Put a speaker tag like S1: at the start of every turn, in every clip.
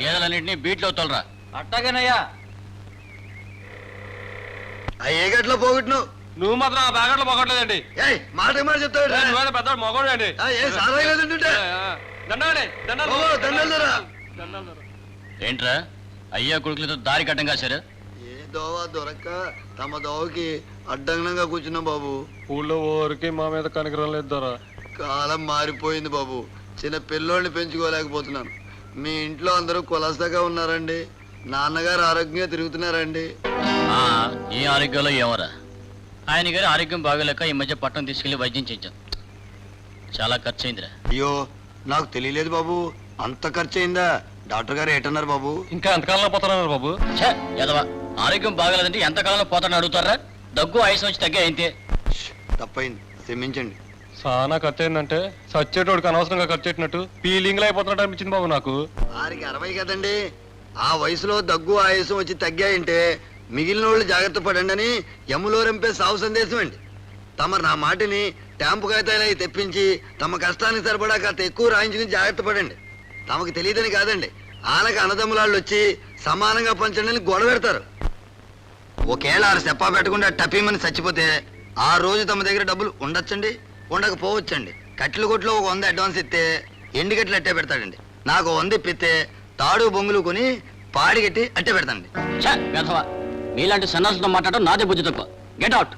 S1: గేదెలన్నింటినీ బీట్లో తోలరా.
S2: అట్టగనయ్యా.
S3: ఏ గట్లో పోగొట్టు
S2: నువ్వు మాత్రం ఆ బ్యాగట్లో పోగొట్టలేదండి.
S3: మాట మాట చెప్తాడు
S2: పెద్ద మొగోడు అండి.
S1: ఏంట్రా అయ్యా కొడుకులతో దారి కట్టం కాశారు?
S3: ఏ దోవ దొరక్క తమ దోవకి అడ్డంగా కూర్చున్నాం బాబు.
S2: ఊళ్ళో ఊరికి మా మీద కనికరం లేదు దొర.
S3: కాలం మారిపోయింది బాబు. చిన్న పిల్లోడిని పెంచుకోలేకపోతున్నాను. మీ ఇంట్లో అందరూ కులసగా ఉన్నారండి. నాన్నగారు ఆరోగ్యంగా తిరుగుతున్నారండి.
S1: ఈ ఆరోగ్యంలో ఏమరా? ఆయన గారి ఆరోగ్యం బాగోలేక ఈ మధ్య పట్టణం తీసుకెళ్లి వైద్యం చేయించాం. చాలా ఖర్చు అయిందిరా.
S3: అయ్యో నాకు తెలియలేదు బాబు. అంత ఖర్చు అయిందా? డాక్టర్ గారు ఏటన్నారు బాబు?
S2: ఇంకా ఎంతకాలంలో పోతున్నారు బాబు?
S1: ఎదవా, ఆరోగ్యం బాగలేదంటే ఎంతకాలంలో పోతాడని అడుగుతారా? దగ్గు ఆయుసం వచ్చి తగ్గే అయితే
S3: తప్పైంది, క్షమించండి.
S2: చాలా ఖర్చు అయిందంటే సచ్చేటోడికి అనవసరంగా ఖర్చు పెట్టినట్టు ఫీలింగ్ లో అయిపోతున్నట్టు అనిపించింది బాబు నాకు.
S3: వారికి 60 కదండి. ఆ వయసులో దగ్గు ఆయాసం వచ్చి తగ్గాయంటే మిగిలిన వాళ్ళు జాగ్రత్త పడండి అని యములో రంపే సాగు సందేశం అండి. తమరు నా మాటిని ట్యాంపు కాగితాలు తెప్పించి తమ కష్టానికి సరిపడా కాస్త ఎక్కువ రాయించుకుని జాగ్రత్త పడండి. తమకు తెలియదని కాదండి, ఆనక అన్నదమ్ములాళ్ళు వచ్చి సమానంగా పంచండి అని గొడవ పెడతారు. ఒకేళ ఆరు చెప్పా పెట్టకుండా టపీమని చచ్చిపోతే ఆ రోజు తమ దగ్గర డబ్బులు ఉండొచ్చండి, ఉండకపోవచ్చండి. కట్టెల కొట్లో ఒక 100 అడ్వాన్స్ ఇస్తే ఎండి కట్టెలు అట్టే పెడతాడండి. నాకు 100 ఇప్పితే తాడు బొంగులు కొని పాడి కట్టి అట్టే పెడతాండి.
S1: మీలాంటి సన్నాసులతో మాట్లాడడం నాదే బుద్ధి తక్కువ. Get out.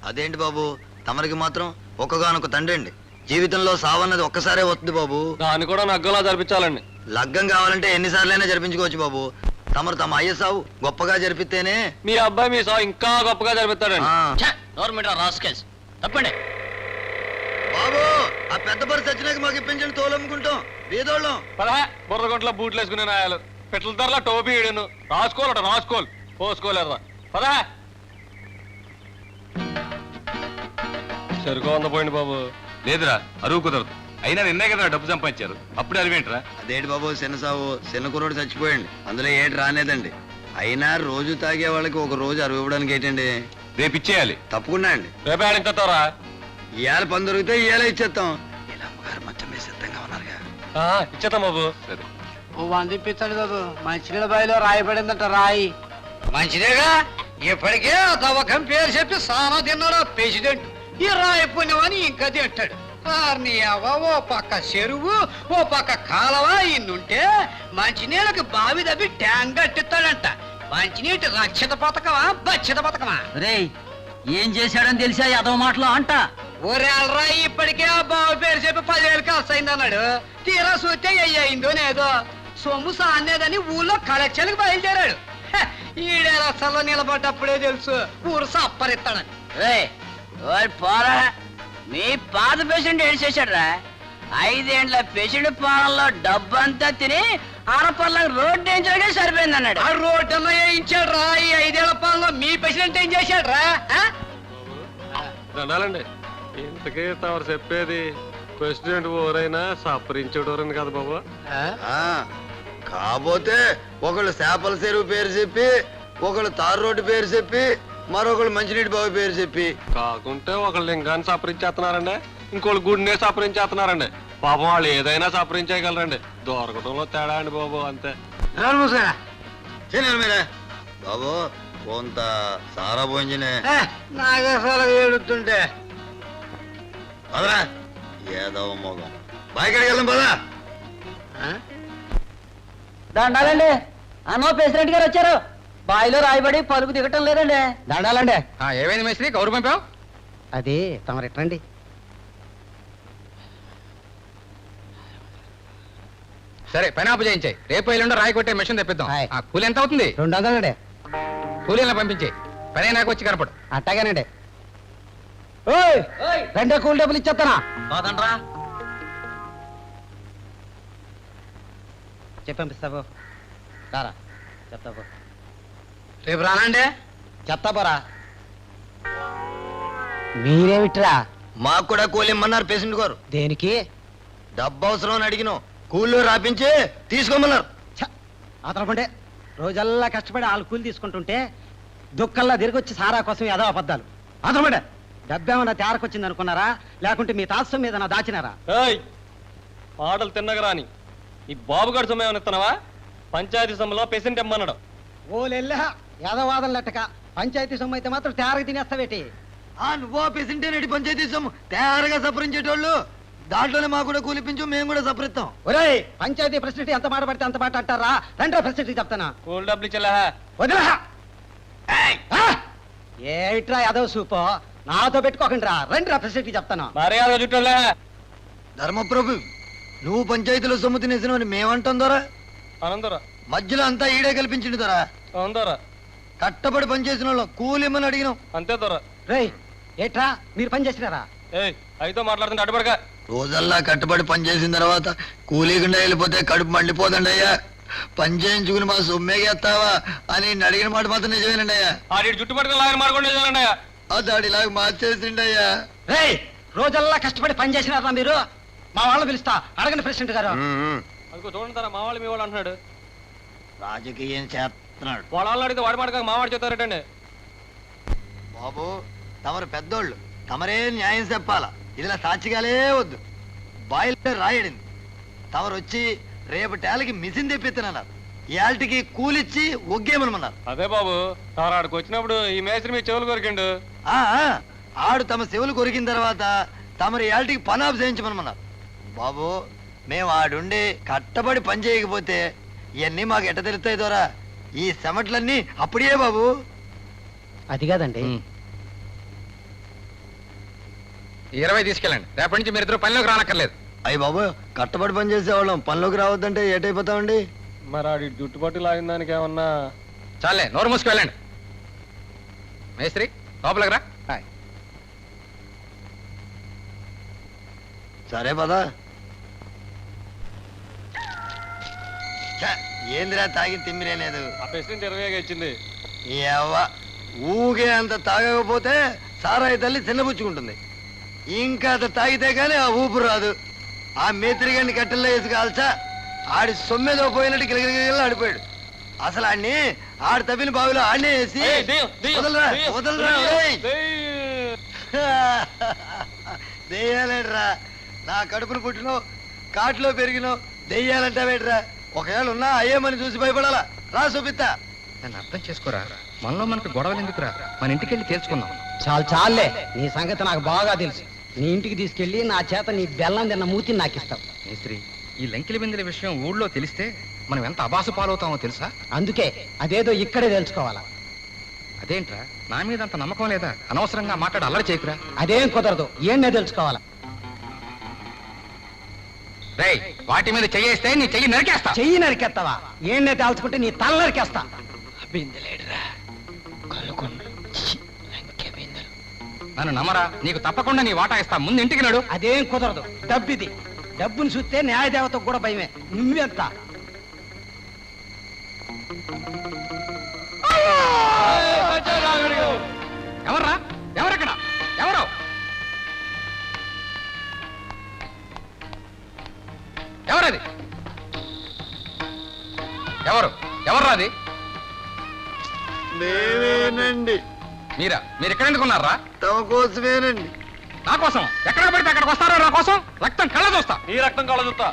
S3: అదేంటి బాబు, తమరికి మాత్రం ఒక్కగానొక్క తండ్రి అండి. జీవితంలో సావన్నది ఒక్కసారే వస్తుంది బాబు.
S2: దాన్ని కూడా నగ్గలా జరిపించాలండి.
S3: లగ్గం కావాలంటే ఎన్నిసార్లైనా జరిపించుకోవచ్చు బాబు. తమరు తమ అయ్య సావు గొప్పగా జరిపితేనే
S2: మీ అబ్బాయి మీ సావు ఇంకా గొప్పగా జరిపిస్తాడండి.
S1: తప్పండి
S3: బాబు. ఆ పెద్ద పరిస్థితి వచ్చినాక మాకు ఇప్పించండి, తోలమ్ముకుంటాం బీదోళ్ళం.
S2: బుర్రగొంట్ల బూట్లు వేసుకునే నాయాలు పెట్ల ధరలా టోపీ ఈడను రాసుకోవాలట. రాసుకోవాలి పోసుకోలేరా పదా. సరుకు అందపోయింది బాబు.
S4: లేదురా, అరువు కుదరదు. అయినా నిన్నే కదా డబ్బు సంపాదించారు, అప్పుడు అరివేంట్రా?
S3: అదేంటి బాబు, చిన్న సావు చిన్న కుర్రోడు చచ్చిపోయండి, అందులో ఏటి రానేదండి. అయినా రోజు తాగే వాళ్ళకి ఒక రోజు అరువు ఇవ్వడానికి ఏంటండి?
S4: రేపు ఇచ్చేయాలి.
S3: తప్పకుండా అండి.
S2: రేపే ఆడింతారా?
S3: ఇవాళ పని దొరికితే ఇవాళ ఇచ్చేస్తాం. ఇలా అమ్మగారు మంచం మీద సిద్ధంగా ఉన్నారుగా.
S2: ఇచ్చేస్తాం బాబు.
S4: సరే,
S5: ఓ 100 ఇప్పించండి బాబు. మంచినీళ్ళ బావిలో రాయబడిందంట రాయి. మంచిదేగా, ఇప్పటికే తవ్వకం పేరు చెప్పి సానా తిన్నాడు ప్రెసిడెంట్. ఈ రాయి పుణ్యమని ఇంకా తింటాడు. ఓ పక్క చెరువు, ఓ పక్క కాలవ ఇన్నుంటే మంచినీళ్ళకి బావి దబ్బి ట్యాంక్ కట్టిస్తాడంట. మంచినీటి రక్షిత పథకమా బక్షిత పథకమా?
S1: రే, ఏం చేశాడని తెలిసా అదో మాటలో అంట.
S5: ఊరేళ్ళరా, ఇప్పటికే ఆ బావి పేరు చెప్పి 10,000 ఖర్చు అయిందన్నాడు. తీరా చూస్తే అయ్యిందో లేదో సొమ్ము సానేదని ఊళ్ళో కలెక్షన్కి బయలుదేరాడు. ఈడేరసల్లో నిలబడ్డప్పుడే తెలుసు ఊరు సప్పరిస్తాడని.
S1: పోరా, మీ పాత పేషెంట్ ఏం చేశాడ్రా? 5 ఏండ్ల పేషెంట్ పాలనలో డబ్బంతా తిని ఆడపల్లకు రోడ్డు వేయించడానికే సరిపోయింది అన్నాడు.
S5: ఆ రోడ్డు అన్న వేయించాడు రా. ఈ 5 ఏళ్ల పాలనలో మీ పేషెంట్ ఏం చేశాడు రా?
S2: దండాలండి. ఇంతకీ తమరు చెప్పేది ప్రెసిడెంట్ ఓరైనా సపరించేటోరని కదా బాబు.
S3: కాకపోతే ఒకళ్ళు చేపల చెరువు పేరు చెప్పి, ఒకళ్ళు తారు రోడ్డు పేరు చెప్పి, మరొకళ్ళు మంచినీటి బావి పేరు చెప్పి,
S2: కాకుంటే ఒకళ్ళు లింగాన్ని సపరించేస్తున్నారండి, ఇంకోళ్ళు గుడినే సపరించేస్తున్నారండి. పాపం వాళ్ళు ఏదైనా సపరించేయగలరండి. దొరకడంలో తేడా అండి బాబు, అంతే.
S3: మీరే బాబు కొంత సారా పోయించినే
S5: నాగేశ్వర ఏడుతుంటే
S3: అదరా ఏదో మోగం బాయికాడికి వెళ్దాం పదా.
S1: దండాలండి, అన్నో ప్రెసిడెంట్ గారు వచ్చారు. బాయిలో రాయబడి పలుపు దిగటం లేదండి.
S5: దండాలండి.
S2: ఏమైంది మేస్త్రి, కౌరు పంపావు?
S5: అది తమరెట్టండి.
S6: సరే, పని ఆపు చేయించాయి. రేపు ఎల్లుండో రాయి కొట్టే మిషన్ తెప్పిద్దాం. కూలి ఎంత అవుతుంది?
S5: 200
S6: కూలీలను పంపించే పని నాకు వచ్చి కనపడు.
S5: అట్టగానండి. 2 కూలి డబ్బులు ఇచ్చేస్తానా?
S1: బాదండ్రా,
S5: చెప్పంపిస్తావు రారా. చెప్తావు
S3: రేపు రానండి.
S5: చెప్తా పోరా. మీరేమిట్రా?
S3: మాకు కూడా కూలి ఇమ్మన్నారు పేషెంట్ గారు.
S5: దేనికి?
S3: డబ్బు అవసరం అని అడిగినాం, కూలీలో రాపించి తీసుకోమన్నారు.
S5: అతనుకుంటే రోజల్లా కష్టపడి వాళ్ళు కూలి తీసుకుంటుంటే దుక్కల్లా తిరిగి వచ్చి సారా కోసం ఏదో అబద్ధాలు. అతనుకుంటే
S7: డబ్బేమన్నా తేరకొచ్చింది అనుకున్నారా లేకుంటే మీ తాత్సం మీద నా దాచినారా?
S2: ఆటలు తిన్నగరా అని ఈ బాబుగాడు సొమ్ము ఏమైనా ఇస్తున్నావా? పంచాయతీ సొమ్ములో పెసెంట్ ఇమ్మన్నాడు.
S7: ఓలెల్లా యాదవాదం లెట్టక పంచాయతీ సొమ్ము అయితే మాత్రం తేరగ తినేస్తావేటి?
S3: నువ్వో పెసింటేనటి పంచాయతీ సొమ్ము తయారుగా సపరించేటోళ్ళు, దాంట్లోనే మాకు కూడా కూలిపించు, మేము కూడా సపరిస్తాం.
S7: ఒరేయ్, పంచాయతీ ప్రెసిడెంట్ ఎంత మాట పడితే అంత మాట అంటారా? రండి ప్రెసిడెంట్ చెప్తానా.
S2: కూల్ డబ్బులు ఇచ్చేలా
S7: వదిలా ఏట్రా యాదవ్ సూపో, నాతో పెట్టుకోకండి రా. రండి రా ప్రెసిడెంట్ చెప్తాను.
S2: మర్యాద చుట్టూలే.
S3: ధర్మప్రభు, నువ్వు పంచాయతీలో సొమ్ము తినేసినవని మేమంటాం దొరా.
S2: అనందరా
S3: మధ్యలో అంతా ఈడే కల్పించిండు దొరా.
S2: అవుందరా,
S3: కట్టబడి పనిచేసిన వాళ్ళు కూలిమ్మని అడిగినాం.
S2: అంతే దొరా.
S7: రేయ్ ఏట్రా మీరు పని చేసినారా?
S2: అయితే మాట్లాడుతుంటే అడ్డుపడక.
S3: రోజల్లా కట్టబడి పనిచేసిన తర్వాత కూలీకుండా వెళ్ళిపోతే కడుపు మండిపోదండి అయ్యా. పని చేయించుకుని మా సొమ్మేగేస్తావా అని అడిగిన మాట మాత్రం నిజమేనండి అయ్యా.
S2: ఆడి చుట్టుపక్కల లాగా మారుకుంటే
S3: అదాడిలాగా మార్చేసిండయ్యా.
S7: రేయ్ రోజల్లా కష్టపడి పని చేసినారా మీరు? మా వాళ్ళని పిలుస్తా, అడగండి ప్రెసిడెంట్ గారు.
S2: అందుకో చూడండి మా వాళ్ళు మీ వాళ్ళు అంటున్నాడు.
S3: రాజకీయం చేస్తున్నాడు
S2: వాళ్ళ వాళ్ళు అడిగితే వాడి మాట మావాడు చెప్తారటండి.
S3: బాబు, తమరు పెద్దోళ్ళు, తమరే న్యాయం చెప్పాలా. ఇదిలా సాక్షిగాలే వద్దు. బాయిలో రాయడింది. తమరు వచ్చి రేపటేళ్ళకి మిషన్ తెప్పిస్తున్నారు. ఏళ్ళకి కూలిచ్చి ఒగ్గేమనమన్నారు.
S2: అదే బాబు, తాను ఆడికి వచ్చినప్పుడు ఈ మేస్త్రి మీ చెవులు కొరికిండు.
S3: ఆడు తమ చెవులు కొరికిన తర్వాత తమరు ఏళ్ళకి పనాపు చేయించమనమన్నారు. బాబు, మేము ఆడుండి కట్టబడి పని చేయకపోతే ఇవన్నీ మాకు ఎట్ట తెలుస్తాయి దొరా? ఈ సెమట్లన్నీ అప్పుడే బాబు.
S7: అది కాదండి,
S6: 20 తీసుకెళ్ళండి. రేపటి నుంచి మీరు ఇద్దరు పనిలోకి రానక్కర్లేదు.
S3: అయ్యి బాబు, కట్టబడి పని చేసేవాళ్ళం పనిలోకి రావద్దంటే ఏటైపోతామండి?
S2: మరి ఆడి జుట్టుపట్టి లాగిన దానికి ఏమన్నా?
S6: చాలే, నోరు మూసుకు వెళ్ళండి. మేస్త్రి లోపలికి రా.
S3: సరే పదా. ఏందిరా తాగి తిమ్మిరేలేదు.
S2: ఆ ప్రెసిడెంట్ 20 ఇచ్చింది.
S3: ఊగే అంత తాగకపోతే సారాయి తల్లి చిన్నపుచ్చుకుంటుంది. ఇంకా అంత తాగితే గానీ ఆ ఊపు రాదు. ఆ మేత్రిగాడిని కట్టెల్లో వేసి కాల్చా ఆడి సొమ్మెదో పోయినట్టు గిలగిల ఆడిపోయాడు. అసలు ఆడిని ఆడి తవ్విన బావిలో ఆడనే వేసి వదలరా వదలరా. దెయ్యాలేడ్రా, నా కడుపును పుట్టినో కాట్లో పెరిగినో దెయ్యాలంటావేట్రా? ఒకవేళ ఉన్నా అయ్యేమని చూసి భయపడాలా? రా చూపిస్తా.
S6: నన్ను అర్థం చేసుకోరా. మనలో మనకు గొడవలు ఎందుకురా? మన ఇంటికి వెళ్ళి తేల్చుకుందాం.
S7: చాలే, నీ సంగతి నాకు బాగా తెలుసు. నీ ఇంటికి తీసుకెళ్లి నా చేత నీ బెల్లం తిన్న మూతిని నాకు ఇస్తావు.
S6: మేస్త్రి, ఈ లంకిలి బిందెల విషయం ఊళ్ళో తెలిస్తే మనం ఎంత అబాసు పాలవుతామో తెలుసా?
S7: అందుకే అదేదో ఇక్కడే తెలుసుకోవాలా.
S6: అదేంట్రా, నా మీద అంత నమ్మకం లేదా? అనవసరంగా మాట్లాడి అల్లరి చేయకురా.
S7: అదేం కుదరదు, ఏంనే తెలుసుకోవాలా.
S6: రేయ్, వాటి మీద చెయ్యేస్తే నీ చెయ్యి నరికేస్తా.
S7: చెయ్యి నరికేస్తావా? ఏంనే తేల్చుకుంటే నీ తల నరికేస్తా.
S6: నన్ను నమ్మరా, నీకు తప్పకుండా నీ వాటా ఇస్తా. ముందు ఇంటికి నడు.
S7: అదేం కుదరదు, డబ్బిది. డబ్బును చూస్తే న్యాయదేవతకు కూడా భయమే. నువ్వెంత?
S6: ఎవర్రా? ఎవరెక్కడ? ఎవరు? ఎవరది? ఎవరు? ఎవర్రా అది?
S3: మేమేనండి.
S6: మీరా? మీరు ఎక్కడ ఎందుకున్నారా?
S3: తమ కోసమేనండి.
S6: నా కోసం? ఎక్కడ పడితే అక్కడికి వస్తారా? నా కోసం రక్తం కళ్ళ చూస్తా.
S2: నీ రక్తం కళ్ళ చూస్తా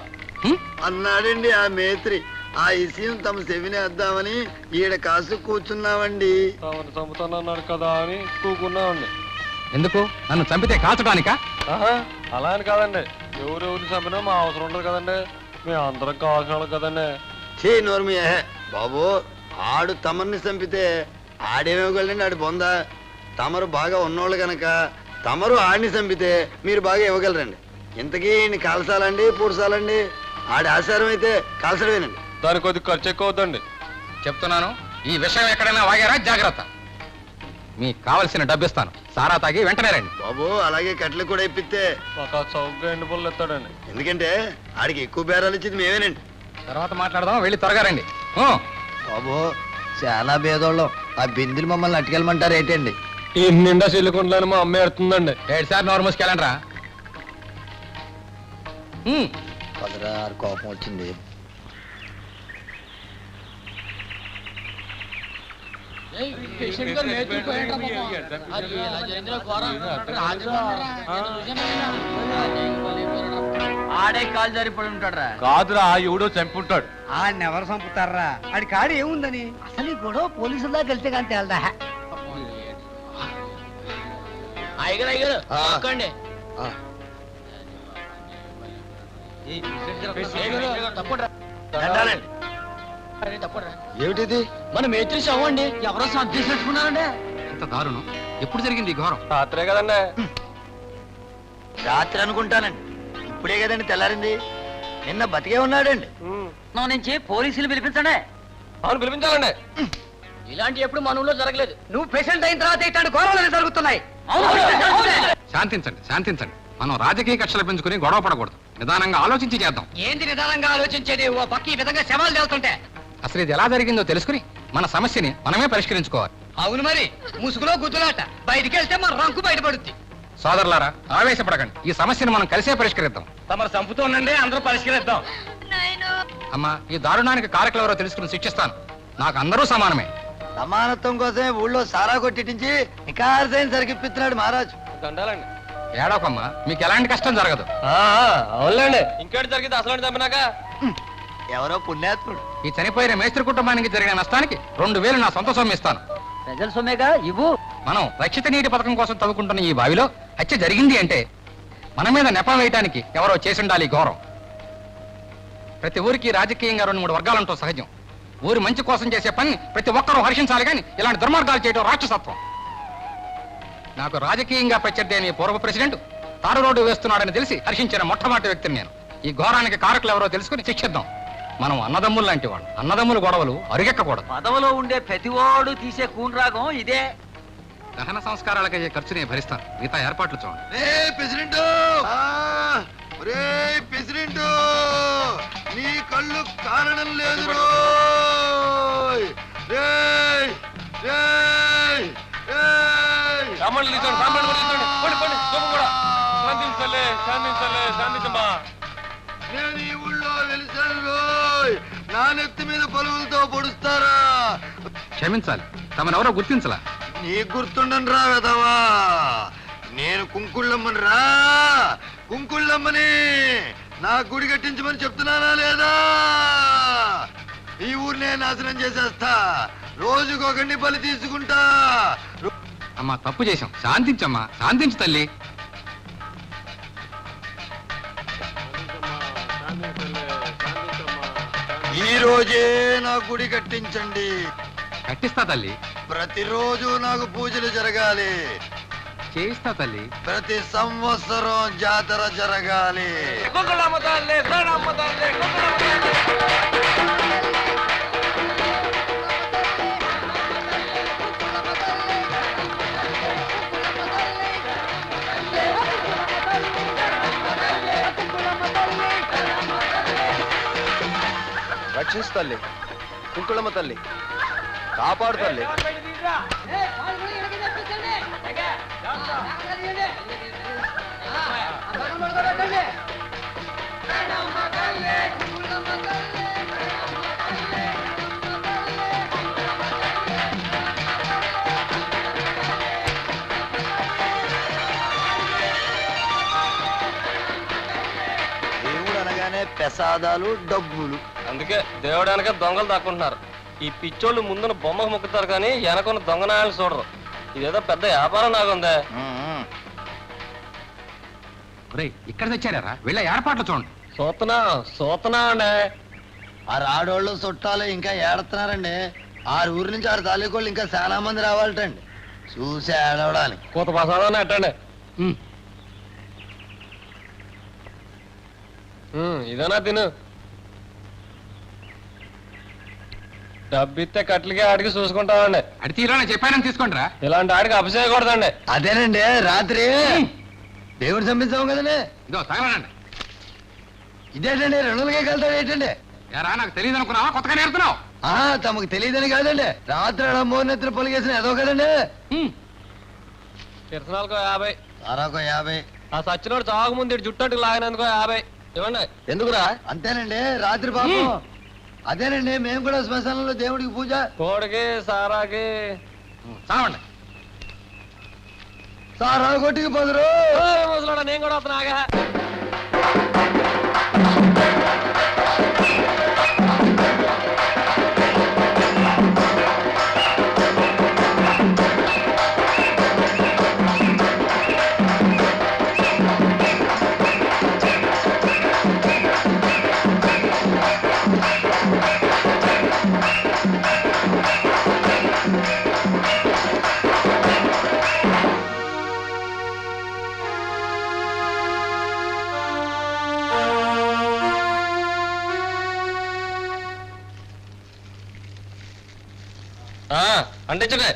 S3: అన్నాడండి ఆ మేత్రి. ఆ విషయం తమ చెవినేద్దామని ఈడ కాసు కూర్చున్నామండి.
S2: తమను చంపుతానన్నాడు కదా అని కూకున్నామండి.
S6: ఎందుకు? నన్ను చంపితే కాల్చడానికా?
S2: అలా అని కాదండి, ఎవరెవరిని చంపినా మా అవసరం ఉండదు కదండి. మేము అందరం కావాల్సిన వాళ్ళు కదండి.
S3: చే నోర్మి బాబు, ఆడు తమర్ని చంపితే ఆడేమివ్వగలండి? ఆడి బొంద. తమరు బాగా ఉన్నోళ్ళు గనక తమరు ఆడిని చంపితే మీరు బాగా ఇవ్వగలరండి. ఇంతకీ కాల్చాలండి పూడ్చాలండి? ఆడి ఆచారం అయితే కాల్చడమేనండి.
S2: దానికి కొద్ది ఖర్చు ఎక్కువ అవుతుందండి.
S6: చెప్తున్నాను, ఈ విషయం ఎక్కడైనా వాగారా జాగ్రత్త. మీకు కావలసిన డబ్బు ఇస్తాను. సారా తాగి వెంటనే రండి.
S3: బాబు, అలాగే కట్టెలు కూడా ఇప్పిస్తే.
S2: ఒక చౌకగా ఎండు పళ్ళు ఎత్తాడండి.
S3: ఎందుకంటే ఆడికి ఎక్కువ బేరాలు ఇచ్చింది మేమేనండి.
S6: తర్వాత మాట్లాడదాం, వెళ్ళి త్వరగా రండి.
S3: బాబు, చాలా భేదోళ్ళం. ఆ బిందులు మమ్మల్ని అట్టుకెళ్ళమంటారు ఏంటండి?
S2: ఈ నిండా చెల్లుకుంటాను మా అమ్మ ఎడుతుందండి.
S6: 7 సార్లు నోరు మూసుకెళ్ళండి రా.
S3: పదరా, కోపం వచ్చింది.
S1: ఆడే కాలు జరిపడి ఉంటాడు
S4: కాదురా ఎవడో చంపుంటాడు.
S5: ఎవరు చంపుతారా ఆడి కాడి ఏముందని అసలు ఈ గొడవ పోలీసుల దాకా వెళ్తే కానీ తేలదా
S1: అయ్యగారు అయ్యగారు
S3: ఆ.
S1: ఒక్కండి.
S3: ఆ,
S1: తప్పకుండా
S3: దండాలండి. ఏమిటిది?
S1: మన మేత్రి అవ్వండి ఎవరో సర్దేసుకున్నారండి.
S6: ఎంత దారుణం! ఎప్పుడు జరిగింది ఈ ఘోరం?
S2: రాత్రే కదండి.
S3: రాత్రి అనుకుంటానండి. ఇప్పుడే కదండి తెల్లారింది. నిన్న బతికే ఉన్నాడండి.
S1: నుంచి పోలీసులు పిలిపించండి.
S2: అవును పిలిపించాలండి.
S1: ఇలాంటి ఎప్పుడు మన ఊళ్ళో జరగలేదు.
S5: నువ్వు పేషెంట్ అయిన తర్వాత ఇట్లాంటి ఘోరాలు జరుగుతున్నాయి.
S6: శాంతించండి, శాంతించండి. మనం రాజకీయ కక్షలు పెంచుకుని గొడవ పడకూడదు. నిదానంగా ఆలోచించి చేద్దాం.
S5: ఏంది నిదానంగా ఆలోచించేది? ఓ పక్క ఈ విధంగా శవాలు తేలుతుంటే
S6: అసలు ఇది ఎలా జరిగిందో తెలుసుకుని మన సమస్యని మనమే పరిష్కరించుకోవాలి.
S5: అవును మరి, ముసుగులో గుద్దులాట. బయటికి వెళ్తే మన రంకు బయటపడుద్ది.
S6: సోదరులారా, ఆవేశపడకండి. ఈ సమస్యను మనం కలిసే పరిష్కరిద్దాం.
S2: తమరు చంపుతోందండి, అందరూ పరిష్కరిద్దాం.
S6: అమ్మా, ఈ దారుణానికి కారకులు ఎవరో తెలుసుకుని శిక్షిస్తాను. నాకు అందరూ సమానమే.
S3: సమానత్వం కోసమే ఊళ్ళో సారా కొట్టించి నికార్సైన సరికిప్పిస్తున్నాడు మహారాజు.
S2: దండాలండి.
S6: ఏడవకమ్మా, మీకు ఎలాంటి కష్టం జరగదు.
S2: అవునులేండి. ఇంకేటి జరిగింది అసలు చంపినాక?
S3: ఎవరో పుణ్యాత్ముడు.
S6: ఈ చనిపోయిన మేస్త్రి కుటుంబానికి జరిగిన నష్టానికి 2000 నా సొంత సొమ్ము ఇస్తాను.
S1: ప్రజల సొమ్మేగా ఇవ్వు.
S6: మనం రక్షిత నీటి పథకం కోసం తవ్వుకుంటున్న ఈ బావిలో హత్య జరిగింది అంటే మన మీద నెపం వేయటానికి ఎవరో చేసుండాలి ఘోరం. ప్రతి ఊరికి రాజకీయంగా 2-3 వర్గాలంటూ సహజం. ఊరి మంచి కోసం చేసే పని ప్రతి ఒక్కరూ హర్షించాలి, కానీ ఇలాంటి దుర్మార్గాలు చేయడం రాక్షసత్వం. నాకు రాజకీయంగా ప్రత్యర్థి అయిన ఈ పూర్వ ప్రెసిడెంట్ తారు రోడ్డు వేస్తున్నాడని తెలిసి హర్షించిన మొట్టమొదటి వ్యక్తిని నేను. ఈ ఘోరానికి కారకులు ఎవరో తెలుసుకుని శిక్షిద్దాం. మనం అన్నదమ్ములు లాంటి వాళ్ళు. అన్నదమ్ముల గొడవలు అరుగెక్కకూడదు.
S1: పదవిలో ఉండే ప్రతివాడు తీసే కూన్ రాగం ఇదే.
S6: దహన సంస్కారాలకు అయ్యే ఖర్చు నేను భరిస్తాను. మిగతా ఏర్పాట్లు చూడండి.
S3: ప్రెసిడెంట్, ప్రెసిడెంట్, నీ కళ్ళు కారణం లేదు.
S2: సామాన్లు తీసుకోండి, సామాన్లు కూడా తీసుకోండి. పోండి, పోండి, సోపు కూడా. శాంతించలే, శాంతించలే, శాంతించమ్మా.
S3: నేను ఈ ఊళ్ళో వెలిసాను రోయ్. నా నెత్తి మీద పలువులతో పొడుస్తారా?
S6: క్షమించాలి, తమనెవరో గుర్తించలా.
S3: నీ గుర్తుండను రా వెదవా. నేను కుంకుళ్ళమ్మని రా, కుంకుళ్ళమ్మని. నా గుడి కట్టించమని చెప్తున్నానా లేదా? ఈ ఊరినే నాశనం చేసేస్తా. రోజుకొకరిని బలి తీసుకుంటా.
S6: అమ్మా, తప్పు చేశాం. శాంతించమ్మా, శాంతించు తల్లి.
S3: ఈ రోజే నా గుడి కట్టించండి.
S6: కట్టిస్తా తల్లి,
S3: ప్రతిరోజు నాకు పూజలు జరగాలి.
S6: చేయిస్తా తల్లి.
S3: ప్రతి సంవత్సరం జాతర జరగాలి.
S2: కుంకులమ్మ తల్లి, శరణమ్మ తల్లి, కుంకులమ్మ తల్లి.
S3: రక్షిస్తు తల్లి, కుంకుళమ్మ తల్లి, కాపాడు తల్లి. దేవుడు అనగానే ప్రసాదాలు, డబ్బులు.
S2: అందుకే దేవుడానికే దొంగలు దాక్కుంటున్నారు. ఈ పిచ్చోళ్ళు ముందున బొమ్మకు మొక్కుతారు కానీ వెనకున్న దొంగనాయాలు చూడరు. ఇదేదో పెద్ద వ్యాపారం నాకుందే.
S6: ఇక్కడ తెచ్చారా? వీళ్ళ ఏర్పాట్లు చూడండి.
S2: సూతనా అండి.
S3: ఆ రాడోళ్ళు చుట్టాలు ఇంకా ఏడుతున్నారండి. 6 ఊరి నుంచి 6 తాలూకోళ్ళు ఇంకా చాలా మంది రావాలటండి. చూసి ఏడవడానికి.
S2: కూత ప్రసాదం ఎట్టండి. ఇదేనా తిను. డబ్బిస్తే కట్లకి ఆడికి చూసుకుంటామండి.
S6: అడి తీరాలని చెప్పానని తీసుకోండి రా.
S2: ఇలాంటి ఆడికి అభిషేకూడదండి.
S3: అదేనండి, రాత్రి దేవుడు చంపించాము కదండి.
S6: ఇదో తగలనండి.
S3: ఇదేంటండి 200కే వెళ్తాడు ఏంటండి?
S6: ఏరా, నాకు తెలియదు అనుకున్నావా? కొత్తగా నేర్పుతున్నావు.
S3: తమకు తెలియదని కాదండి. రాత్రి మోనెత్తులు పొలిగేసిన ఏదో కదండి.
S2: కిరసనాలకు 50.
S3: సారాకో 50.
S2: ఆ సచ్చినోడు చావక ముందు జుట్టట్టుకు లాగినందుకో 50 ఇవ్వండి.
S3: ఎందుకురా? అంతేనండి. రాత్రి పాపం అదేనండి మేము కూడా శ్మశానంలో దేవుడికి పూజ.
S2: కోడికి సారాకి
S6: చావండి.
S3: సారా కొట్టికి పదురు.
S2: ముసలాడా నేను కూడా వస్తున్నా ఆగా. అంటించండి.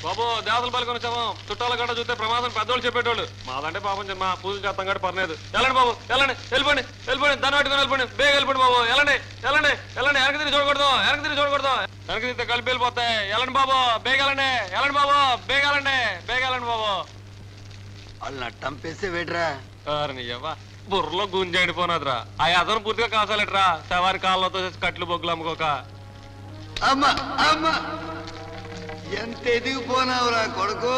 S2: బాబు దేవతల పలుకొని వచ్చాము. చుట్టాల గడ్డ చూస్తే ప్రమాదం పెద్దోళ్ళు చెప్పేటోళ్ళు. మాదంటే పాపం మా పూజ చేస్తాం గడ్డ పర్లేదు. వెళ్ళండి బాబు వెళ్ళండి, వెళ్ళిపోండి వెళ్ళిపోండి, దాన్ని పట్టుకొని వెళ్ళిపోండి, బేగ వెళ్ళిపోండి బాబు. వెళ్ళండి వెళ్ళండి వెళ్ళండి, వెనక్కి తిరిగి చూడకూడదు, వెనక్కి తిరిగి చూడకూడదు. వెనక్కి తిరిగితే కలిపి వెళ్ళిపోతాయి. వెళ్ళండి బాబు, బేగ వెళ్ళండి, వెళ్ళండి బాబు, బేగ వెళ్ళండి, బేగ వెళ్ళండి బాబు.
S3: వాళ్ళు నట్టంపేస్తే వేట్రా.
S2: బుర్రలో గుంజాడిపోనాదిరా. ఆ అతను పూర్తిగా కాసాలెట్రా. సవారి కాళ్ళతో కట్లు బొగ్గులు అమ్ముకోక.
S3: అమ్మ అమ్మ ఎంత ఎదిగిపోనావురా కొడుకు.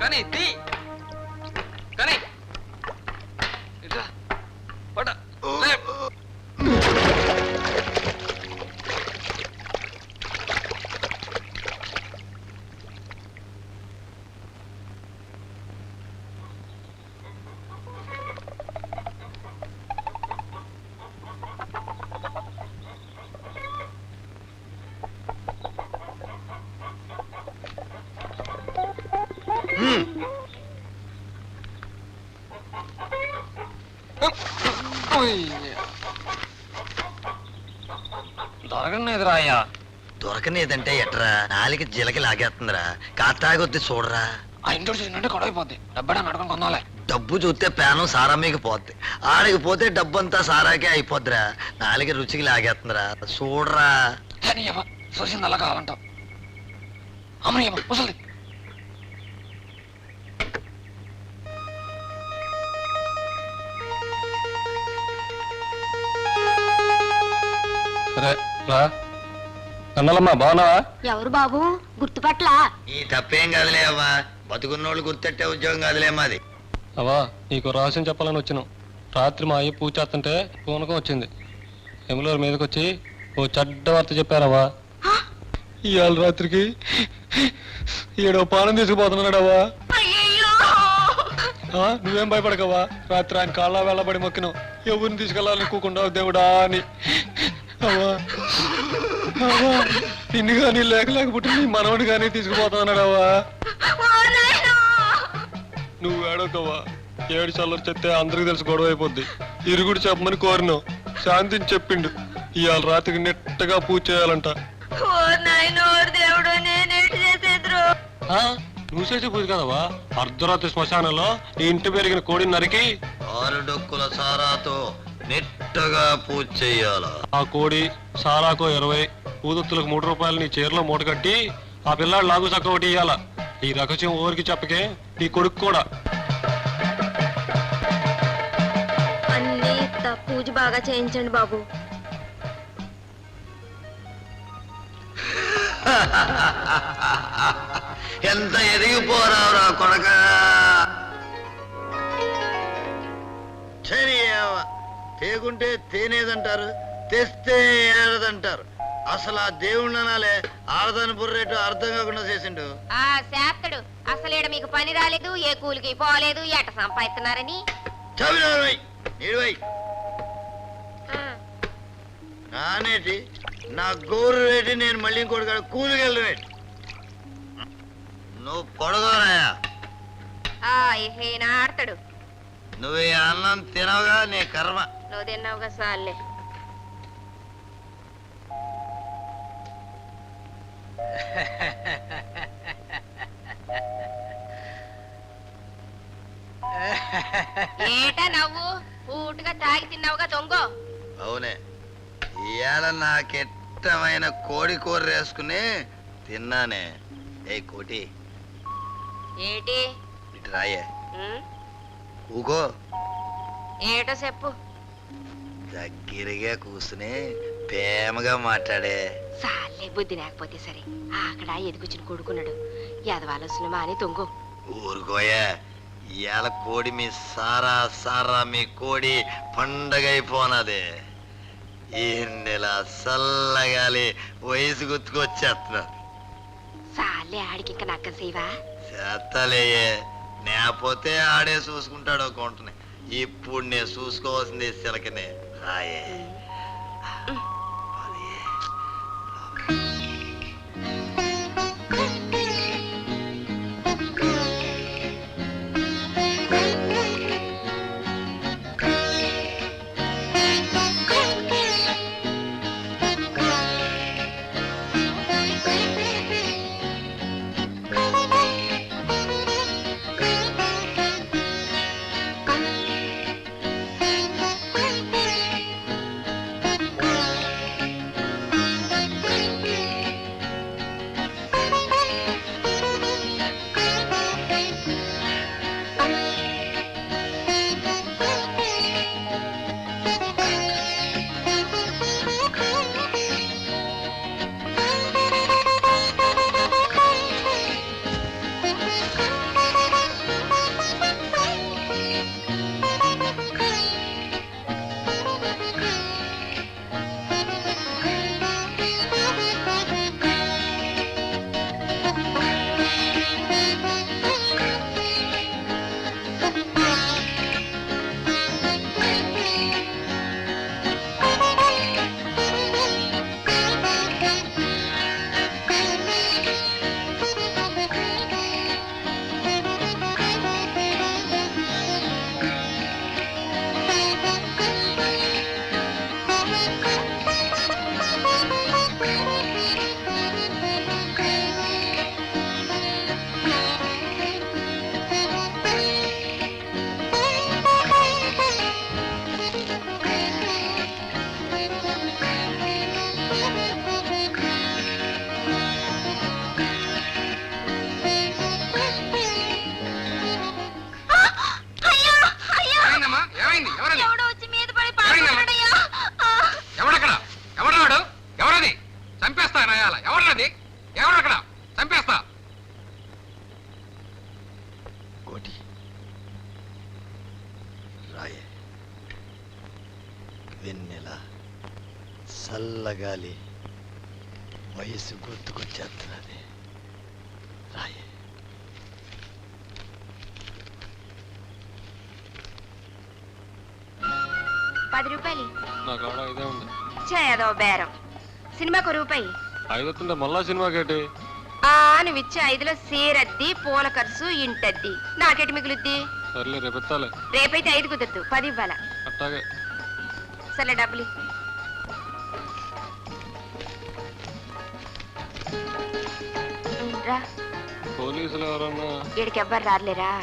S6: కానీ కానీ దొరకనేదిరా అయ్యా.
S3: దొరకనేదంటే ఎట్రా, నాలికి జిలకి లాగేస్తుందిరా. కాతాగొద్ది చూడరా.
S6: ఆ ఇంట్లో చూసినట్టే గొడవైపోద్ది. డబ్బడా నడకం కొనాలి.
S3: డబ్బు చూస్తే పేనం సారా మీకు పోద్ది. ఆడికి పోతే డబ్బు అంతా సారాకే అయిపోద్దిరా. నాలికి రుచికి లాగేస్తుందిరా. చూడరా.
S6: కానీ చూసింది అలా కావాలంటావు. అమ్మయ్యమ్మ ముసలి.
S2: సరే రా. అన్నలమ్మా బాగున్నావా?
S8: ఎవరు బాబు గుర్తుపట్ల?
S3: ఈ తప్పేం కాదులే అవ్వా. బతుకున్నోళ్ళు గుర్తెట్టే ఉద్యోగం కాదులే మాది.
S2: అవా నీకు రహస్యం చెప్పాలని వచ్చినాం. రాత్రి మా అయ్య పూజ చేస్తుంటే పూనకం వచ్చింది. ఎములూరు మీదకి వచ్చి ఓ చెడ్డ వార్త చెప్పారవ్వా. ఇవాళ రాత్రికి ఏడో పానం తీసుకుపోతున్నాడవ్వా. నువ్వేం భయపడకవా. రాత్రి ఆయన కాళ్ళ వెళ్ళబడి మొక్కినావు. ఎవరిని తీసుకెళ్ళాలని కూకుండా దేవుడా అని. అవా నిన్ను కానీ లేకపోతే నీ మనవడు కానీ తీసుకుపోతానన్నాడవా. నువ్వు ఏడోకవా. ఏడు చల్లరు చెప్తే అందరికి తెలిసి గొడవ అయిపోద్ది. ఇరుగుడు చెప్పమని కోరినావు. శాంతిని చెప్పిండు. ఇవాళ రాత్రికి నెట్టగా పూజ చేయాలంట. నువ్వు చేసే పూజ కదవా. అర్ధరాత్రి శ్మశానంలో నీ ఇంటి పెరిగిన కోడిని నరికి
S3: 6 డొక్కుల సారాతో నెట్టగా పూజ చెయ్యాల.
S2: ఆ కోడి సారాకో 20, ఊదొత్తులకు 3 రూపాయలు నీ చీరలో మూట కట్టి ఆ పిల్లాడు లాగు చక్క ఒకటి ఇయ్యాల. ఈ రహస్యం ఊరికి చెప్పకే నీ కొడుకు కూడా.
S8: అన్ని పూజ బాగా చేయించండి బాబు.
S3: ఎంత ఎదిగిపోరావురా కొడక. తేకుంటే తేనేదంటారు, తెస్తే ఏడదంటారు. అసలు ఆ దేవుణ్ణి అనాలే. ఆడదాని బుర్రేటు అర్థం కాకుండా చేసిండు.
S8: ఆ శాస్త్రుడు అసలేడ మీకు పని రాలేదు, ఏ కూలికి పోలేదు, ఎట సంపాదిస్తున్నారని.
S3: చవినై నీడువై నానేటి నా గోరు రేటి. నేను మళ్ళీ ఇంకోటి కాడ కూలికి వెళ్ళినట్టు. నువ్వు పొడగోరాయా.
S8: ఆడతాడు.
S3: నువ్వు ఈ అన్నం తినవుగా, నీ కర్మ.
S8: నువ్వు తిన్నావుగా సార్లే. ఏటా నవ్వు? పూటుగా తాగి తిన్నావుగా దొంగ.
S3: అవునే, ఇవాళ నాకిష్టమైన కోడి కూర వేసుకుని తిన్నానే. ఏ కోటి
S8: ఏటి
S3: ఇటు రాయే.
S8: ఉం?
S3: ఊకో.
S8: ఏటో చెప్పు.
S3: దగ్గరగా కూర్చుని ప్రేమగా మాట్లాడే.
S8: సాలే బుద్ధి లేకపోతే సరే. అక్కడ ఎదుగుచ్చిన కొడుకున్నాడు. ఎదవాలొస్తున్న మాని తొంగు.
S3: ఊరుకోయా, ఇవాళ కోడి మీ సారా సారా మీ కోడి పండగ అయిపోనది. ఈ నెల చల్లగాలి వయసు గుర్తుకొచ్చేస్తున్నారు.
S8: సాలే ఆడికి ఇంకా నక్క సేవా.
S3: చేత్తలేయే, నేపోతే ఆడే చూసుకుంటాడు కొంటని. ఇప్పుడు నేను చూసుకోవాల్సింది చిలకనే. హాయే వెన్నెల చల్లగాలి వయసు గుర్తుకొచ్చేస్తున్నది. రాయే.
S8: రూపాయలు
S2: నా కాడ ఇదే ఉంది.
S8: చేయదో బేరం. సినిమాకు రూపాయి.
S2: 5 మళ్ళా సినిమాకేటి?
S8: నువ్వు ఇచ్చే 5లో సీరద్ది, పూల ఖర్చు, ఇంటద్ది. నాకేటి మిగులుద్ది?
S2: సర్లే రేపెత్తాలే.
S8: రేపైతే 5 కుదరదు, 10 ఇవ్వాలా.
S2: అట్టాగే.
S8: సర్లే డబ్బులు. రా.
S2: పోలీసులు ఎవరన్నా?
S8: ఈడికి ఎవ్వరు రాలేరా?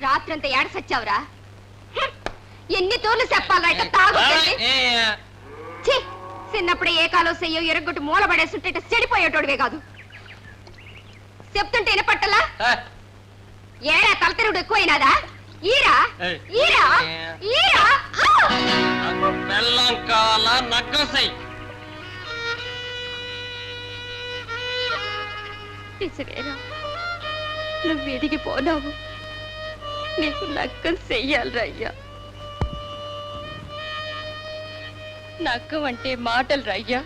S8: రాత్రంతా ఏడ సచ్చావురా? ఎన్ని తోర్లు చెప్పాలరా? చిన్నప్పుడే ఏ కాలో చెయ్యో ఎరగొట్టు మూల పడేస్తుంటే చెడిపోయేటోడివే కాదు. చెప్తుంటే వినపట్టలా? ఏడా తలతరుడు ఎక్కువైనాదా? ఈరా ఈరా ఈరా
S2: బెల్లం కావాలా నగ్గసై
S8: పిసిరేరా, నువ్వు ఎదిగిపోనావు. నీకు నక్కం చెయ్యాలరా అయ్యా. నక్కం అంటే మాటలు రయ్యా.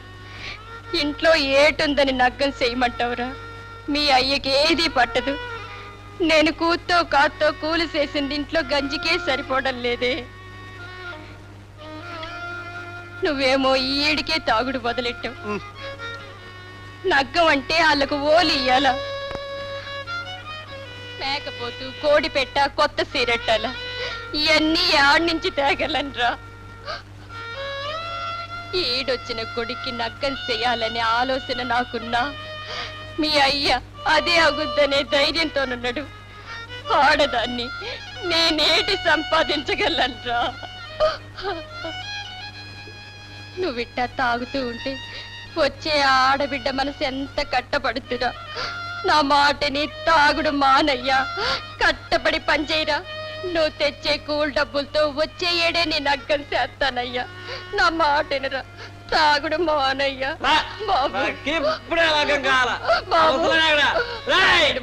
S8: ఇంట్లో ఏటుందని నగ్గం చెయ్యమంటావురా? మీ అయ్యకి ఏది పట్టదు. నేను కూతో కాతో కూలి చేసింది ఇంట్లో గంజికే సరిపోవడం లేదే. నువ్వేమో ఈడికే తాగుడు వదిలెట్టావు. నగ్గం అంటే వాళ్ళకు ఓలి ఇయ్యాలా? లేకపోతూ కోడి పెట్ట కొత్త సీరెట్టాలా? ఇవన్నీ ఆడి నుంచి తేగలనరా? ఈడొచ్చిన కొడుక్కి నగ్గం చెయ్యాలనే ఆలోచన నాకున్నా మీ అయ్య అదే అగుద్దనే ధైర్యంతోనున్నాడు. ఆడదాన్ని నేనేటి సంపాదించగలనరా? నువ్విట్టా తాగుతూ ఉంటే వచ్చే ఆడబిడ్డ మనసు ఎంత కట్టపడుతురా? నా మాటని తాగుడు మానయ్యా. కట్టపడి పనిచేయరా. నువ్వు తెచ్చే కూల్ డబ్బులతో వచ్చే ఏడే నీ నగ్గం చేస్తానయ్యా. నా మాటనిరా. తాగుడు మానయ్యా. బాబు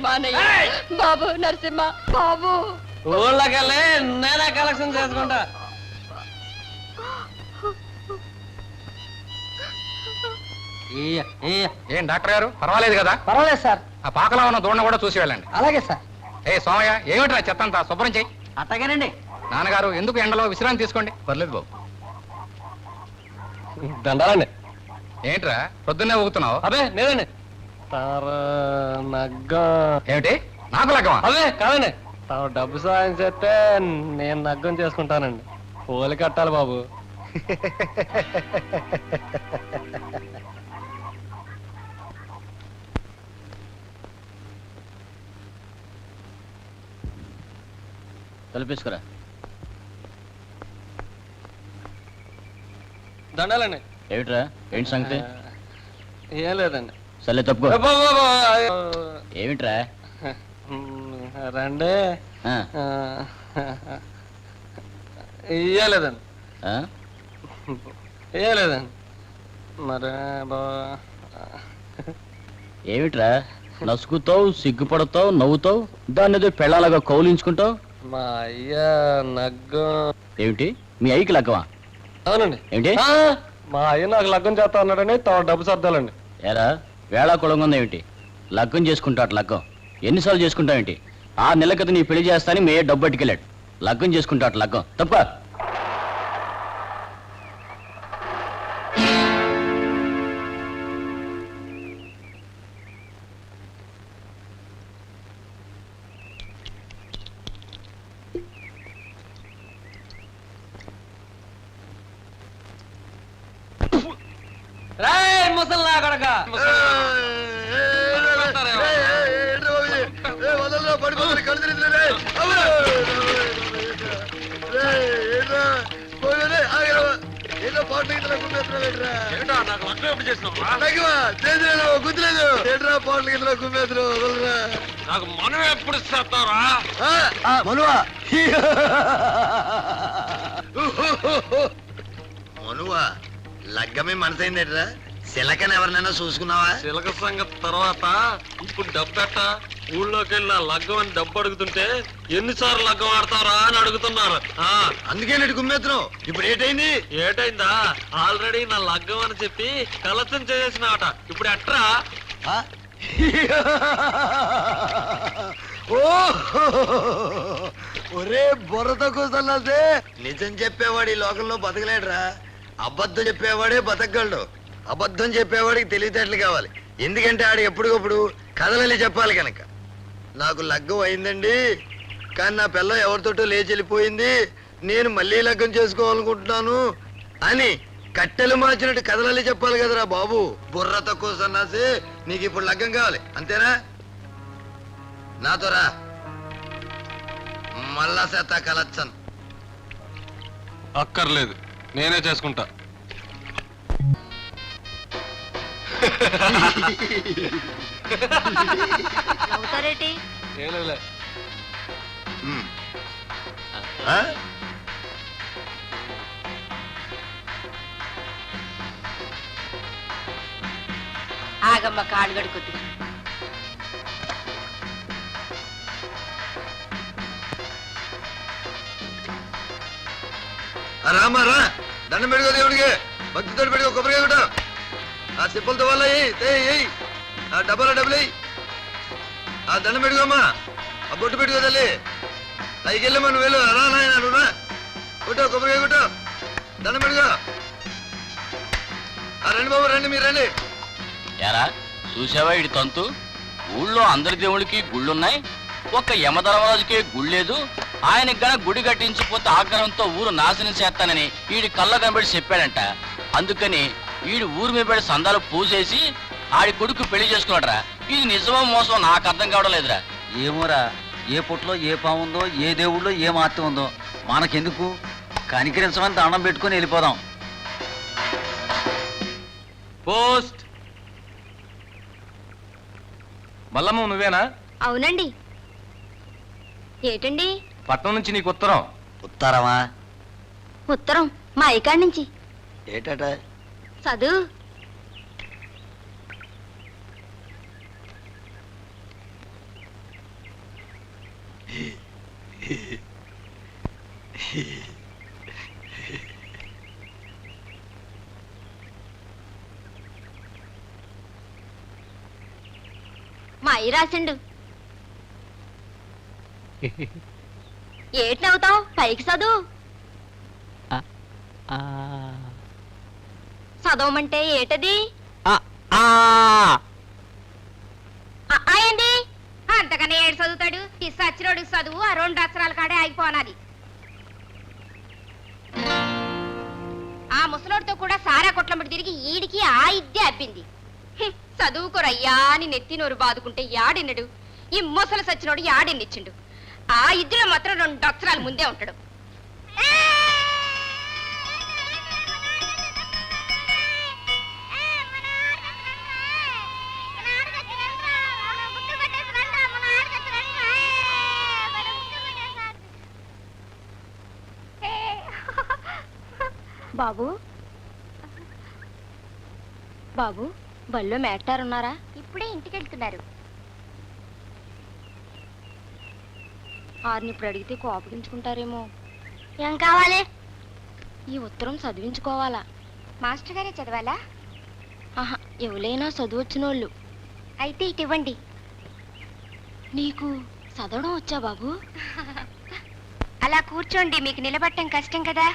S8: మానయ్య. బాబు నరసింహ బాబు.
S2: ఊళ్ళకెళ్ళి నేనే కలెక్షన్ చేసుకుంటా.
S6: ఏం డాక్టర్ గారు, పర్వాలేదు కదా?
S5: పర్వాలేదు సార్.
S6: ఆ పాకలో ఉన్న దూడను కూడా చూసి వెళ్ళండి.
S5: అలాగే సార్.
S6: ఏ సోమయ్య, ఏమిట్రా చెత్తంతా శుభ్రం చెయ్యి.
S5: అట్టగానండి.
S6: నాన్నగారు ఎందుకు ఎండలో విశ్రాంతి తీసుకోండి. పర్లేదు బాబు.
S2: దండాలండి.
S6: ఏంట్రా పొద్దున్నే ఊగుతున్నావు?
S2: అదే లేదండి. నగ్గం
S6: ఏమిటి? నాకు లగ్గమా?
S2: అదే కాదండి. తాను డబ్బు సాయం చేస్తే నేను నగ్గం చేసుకుంటానండి. పోలి కట్టాలి బాబు.
S1: తలపేసుకురా.
S2: దండాలండి.
S1: ఏమిట్రా, ఏంటి సంగతి?
S2: ఏం లేదండి.
S1: సర్లే తప్పుకో. ఏమిట్రా?
S2: రండి. ఇయ్యలేదండి. ఇయ్యలేదండి. మరి
S1: ఏమిట్రా, నసుకుతావు, సిగ్గుపడతావు, నవ్వుతావు, దాన్ని ఏదో పెళ్ళాలాగా కౌలించుకుంటావు.
S2: మా అయ్య నగ్గం.
S1: ఏమిటి, మీ అయ్యకి లగ్గమా?
S2: అవునండి.
S1: ఏంటి?
S2: మా అయ్య నాకు లగ్గం చేస్తా అన్నాడని డబ్బు సర్దాలండి.
S1: ఏరా, వేళా కొడంగుందా ఏమిటి? లగ్గం చేసుకుంటాడు. లగ్గం ఎన్నిసార్లు చేసుకుంటావేంటి? 6 నెలల క్రితం నీ పెళ్లి చేస్తాని మే డబ్బు పట్టుకెళ్ళాడు. లగ్గం చేసుకుంటాడు. లగ్గం తప్ప.
S2: ముసల్లా కొడక. నాకు మనం ఎప్పుడు ఇస్తారా?
S3: మనువా, లగ్గమే మనసైందేట్రా? సిలకని ఎవరినైనా చూసుకున్నావా?
S2: చిలక సంగతి తర్వాత ఇప్పుడు డబ్బెట్ట. ఊళ్ళోకి వెళ్ళి లగ్గం అని డబ్బు అడుగుతుంటే ఎన్నిసార్లు లగ్గం ఆడతారా అని అడుగుతున్నారు.
S3: అందుకే నెట్టు గుమ్మెత్తున్నావు. ఇప్పుడు ఏటైంది?
S2: ఏటైందా? ఆల్రెడీ నా లగ్గం అని చెప్పి కలసం చేసేసినాట. ఇప్పుడు ఎట్రా?
S3: ఒరే బుర్రతో కూర్చొల్లాసే, నిజం చెప్పేవాడు ఈ లోకంలో బతకలేడురా. అబద్ధం చెప్పేవాడే బతకగలడు. అబద్ధం చెప్పేవాడికి తెలివితేటలు కావాలి. ఎందుకంటే ఆడు ఎప్పటికప్పుడు కథలని చెప్పాలి కనుక. నాకు లగ్గం అయిందండి, కానీ నా పిల్ల ఎవరితోటో లేచి వెళ్ళిపోయింది, నేను మళ్ళీ లగ్గం చేసుకోవాలనుకుంటున్నాను అని కట్టెలు మార్చినట్టు కథలల్లి చెప్పాలి కదరా బాబు. బుర్ర తక్కువ సన్నాసి, నీకు ఇప్పుడు లగ్గం కావాలి అంతేనా? నాతో రా, మళ్ళా సేత కలచ్చను.
S2: అక్కర్లేదు, నేనే చేసుకుంటా.
S8: నవ్వుతారేటి?
S2: ఏం లేదులే.
S3: ఉమ్. ఆ?
S8: ఆగమ్మ కాళ్ళు గడుకొద్ది.
S3: రామా రా, దండం పెట్టుకో దేవుడికి, భక్తితో పెట్టుకో, కొబ్బరికాయ కొట్టు. ఆ సిప్పులతో వల్ల ఆ డబ్బాలో డబ్బులు ఆ దండం పెట్టుకోమ్మా, ఆ బొట్టు పెట్టుకో తల్లి. పైకి వెళ్ళమ్మా, నువ్వు వెళ్ళు. రా నాయన, నువ్వు రా, కొట్టు, కొబ్బరికాయ కొట్టు, దండం పెట్టుకో. రండి బాబు, రండి, మీరు రండి.
S1: ఎరా చూసావా ఇడి తంతు? ఊళ్ళో అందరి దేవుడికి గుళ్ళున్నాయి, ఒక్క యమధర్మరాజుకే గుళ్ళేదు. ఆయనకి గన గుడి కట్టించిపోతే ఆగ్రహంతో ఊరు నాశనం చేస్తానని ఈడి కళ్ళ కనబడి చెప్పాడంట. అందుకని ఈడు ఊరి మీద పడి సందాలు పూసేసి ఆడి కొడుకు పెళ్లి చేసుకున్నాడరా. ఇది నిజమో మోసం నాకు అర్థం కావడం లేదురా.
S9: ఏమోరా, ఏ పుట్లో ఏ పాముందో, ఏ దేవుళ్ళో ఏ మార్త ఉందో మనకెందుకు? కనికరించమని దండం పెట్టుకుని వెళ్ళిపోదాం.
S4: పోస్ట్. మల్లమ్మ నువ్వేనా?
S8: అవునండి. ఏటండి?
S4: పట్నం నుంచి నీకు ఉత్తరం.
S3: ఉత్తరమా?
S8: ఉత్తరం మా అయ్యకాడి నుంచి.
S3: ఏటట?
S8: చదువు. మా అయ్య రాసిండు. ఏటి నవ్వుతావు? పైకి చదువు. చదవమంటే ఏటది? ఏంది? అంతకన్నా ఏడు చదువుతాడు? ఈ సచ్చిరోడు చదువు ఆ 2 అక్షరాల కాడే ఆగిపోనాది. ఆ ముసలోడితో కూడా సారా కొట్లమ్మడి తిరిగి ఈడికి ఆ ఇద్దే అబ్బింది. చదువుకోరయ్యా అని నెత్తి నోరు బాదుకుంటే యాడిన్నడు? ఈ ముసలు సచ్చినోడు యాడిన్నిచ్చిండు? ఆ ఇద్దులో మాత్రం 2 అక్షరాలు ముందే ఉంటాడు. బాబు, బాబు, బళ్ళో మేటారున్నారా? ఇప్పుడే ఇంటికి వెళ్తున్నారు. ఆరిని ఇప్పుడు అడిగితే కోపగించుకుంటారేమో. ఏం కావాలి? ఈ ఉత్తరం చదివించుకోవాలా? మాస్టర్ గారే చదవాలా? ఆహా, ఎవరైనా చదువొచ్చినోళ్ళు. అయితే ఇటు ఇవ్వండి. నీకు చదవడం వచ్చా బాబు? అలా కూర్చోండి, మీకు నిలబడటం కష్టం కదా.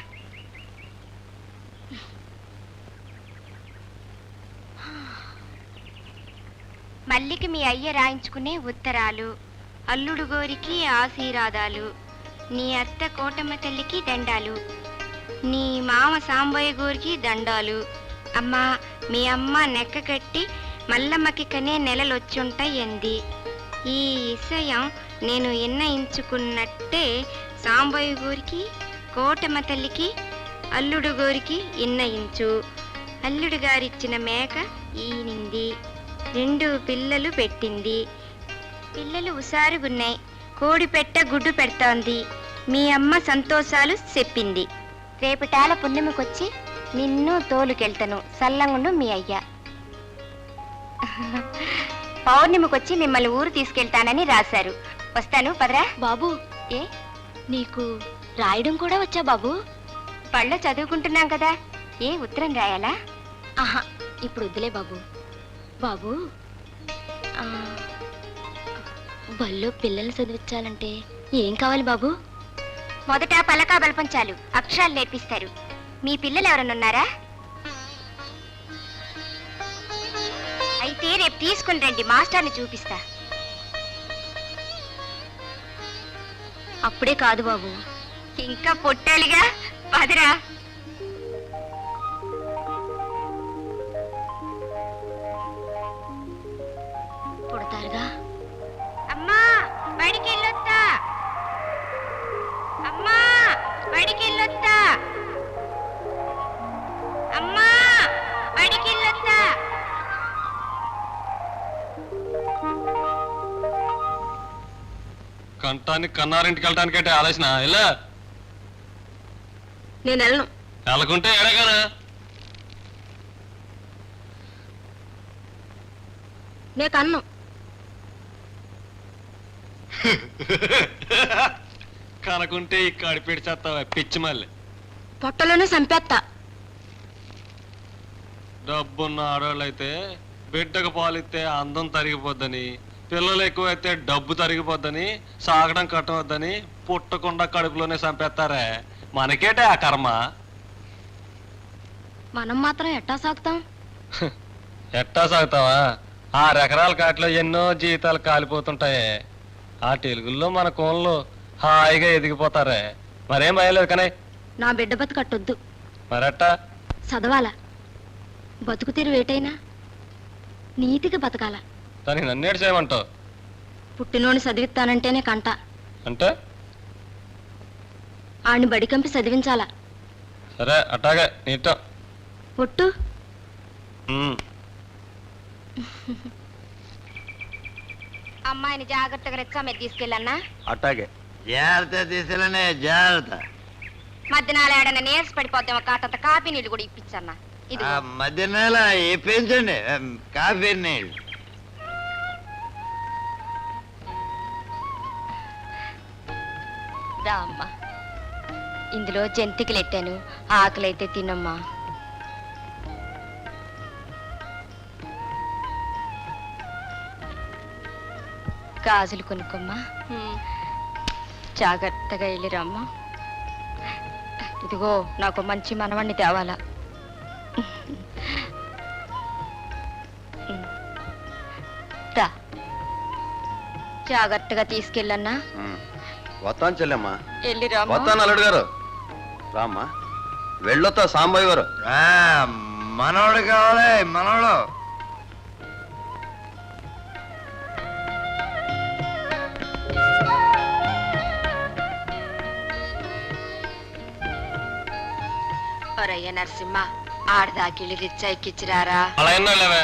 S8: మల్లికి మీ అయ్య రాయించుకునే ఉత్తరాలు, అల్లుడు గోరికి ఆశీర్వాదాలు, నీ అత్త కోటమ్మ తల్లికి దండాలు, నీ మామ సాంబయ్య గోరికి దండాలు. అమ్మా, మీ అమ్మ నెక్క కట్టి మల్లమ్మకి కనే నెలలొచ్చుంటాయంది. ఈ విషయం నేను ఇన్నయించుకున్నట్టే సాంబయ్య గోరికి కోటమ్మ తల్లికి అల్లుడు గోరికి ఇన్నయించు. అల్లుడు గారిచ్చిన మేక ఈనింది, 2 పిల్లలు పెట్టింది. పిల్లలు హుషారుగున్నాయి. కోడి పెట్ట గుడ్డు పెడతాంది. మీ అమ్మ సంతోషాలు చెప్పింది. రేపటాల పుణ్యమికొచ్చి నిన్ను తోలుకెళ్తాను, సల్లంగుండు మీ అయ్య. పౌర్ణమికొచ్చి మిమ్మల్ని ఊరు తీసుకెళ్తానని రాశారు. వస్తాను, పదరా. బాబు, ఏ నీకు రాయడం కూడా వచ్చా బాబు? పళ్ళ చదువుకుంటున్నాం కదా, ఏ ఉత్తరం రాయాలా? ఆహా, ఇప్పుడు వద్దులే బాబు. బాబు, బల్లో పిల్లల్ని చదివించాలంటే ఏం కావాలి బాబు? మొదట పలకా బలపంచాలు, అక్షరాలు నేర్పిస్తారు. మీ పిల్లలు ఎవరన్నా ఉన్నారా? అయితే రేపు తీసుకుని రండి, మాస్టర్ని చూపిస్తా. అప్పుడే కాదు బాబు, ఇంకా పొట్టాలిగా, పదరా. పుడతారుగా. అమ్మా, బడికి వెళ్ళొస్తా. అమ్మా, బడికి వెళ్ళొస్తా. అమ్మా, బడికి వెళ్ళొస్తా.
S2: కంటానికి కన్నారింటికి వెళ్ళటానికంటే ఆలోచన ఇలా
S8: నేను వెళ్ళను.
S2: వెళ్ళకుంటే ఎడగానా
S8: నే కన్ను.
S2: కనుకుంటే ఈ కడిపెడి చేస్తావా పిచ్చి మళ్ళీ.
S8: పొట్టలోనే చంపేస్తా.
S2: డబ్బున్న ఆడవాళ్ళు అయితే బిడ్డకు పాలిస్తే అందం తరిగిపోద్దని, పిల్లలు ఎక్కువైతే డబ్బు తరిగిపోద్దని, సాగడం కట్టవద్దని పుట్టకుండా కడుపులోనే చంపేస్తారే. మనకేటే ఆ కర్మ.
S8: మనం మాత్రం ఎట్టా సాగుతాం?
S2: ఎట్టా సాగుతావా? 6 ఎకరాల కాటిలో ఎన్నో జీతాలు కాలిపోతుంటాయే. ఆ తెలుగుల్లో మన కోళ్ళు హాయిగా ఎదిగిపోతారే. మరేం భయలేదు కానీ.
S8: నా బిడ్డ బతుకట్టొద్దు.
S2: మరట్టా
S8: చదవాలా? బతుకు తీరు వేటైనా నీతిగా బతకాల.
S2: దానికి నన్నేడు చేయమంటావు?
S8: పుట్టినోని చదివిస్తానంటేనే కంట.
S2: అంటే
S8: ఆడిని బడికంపి చదివించాలా.
S2: సరే అట్టాగే నీటం.
S8: పొట్టు అమ్మాయిని జాగ్రత్తగా రెచ్చా మీద తీసుకెళ్ళన్నా.
S3: అట్టాగే జాగ్రత్త తీసుకెళ్ళనే జాగ్రత్త.
S8: మధ్యనాలు ఏడన్నా నీరస పడిపోతాం. కాటంత కాఫీ నీళ్ళు కూడా ఇప్పించన్నా. ఇది
S3: మధ్య నెల ఇప్పించండి కాఫీ నీళ్ళు.
S8: రా అమ్మా. ఇందులో జంతికలు ఎట్టాను, ఆకలైతే తినమ్మా. గాజులు కొనుక్కమ్మా. జాగ్రత్తగా వెళ్ళిరమ్మా. ఇదిగో నాకు మంచి మనవణ్ణి తేవాలా. రా, జాగ్రత్తగా తీసుకెళ్ళన్నా.
S3: వస్తాను చెల్లెమ్మా.
S8: వెళ్ళిరమ్మా.
S3: వస్తాను అల్లుడు గారు. రామ్మా వెళ్ళొస్తా సాంబయ్య గారు. మనోడు కావాలి మనోడు.
S8: ఒరయ్య నరసింహ, ఆడదాకిళ్ళి రిచ్చా ఎక్కిచ్చిరారా.
S2: అలా ఎన్నో లేవే.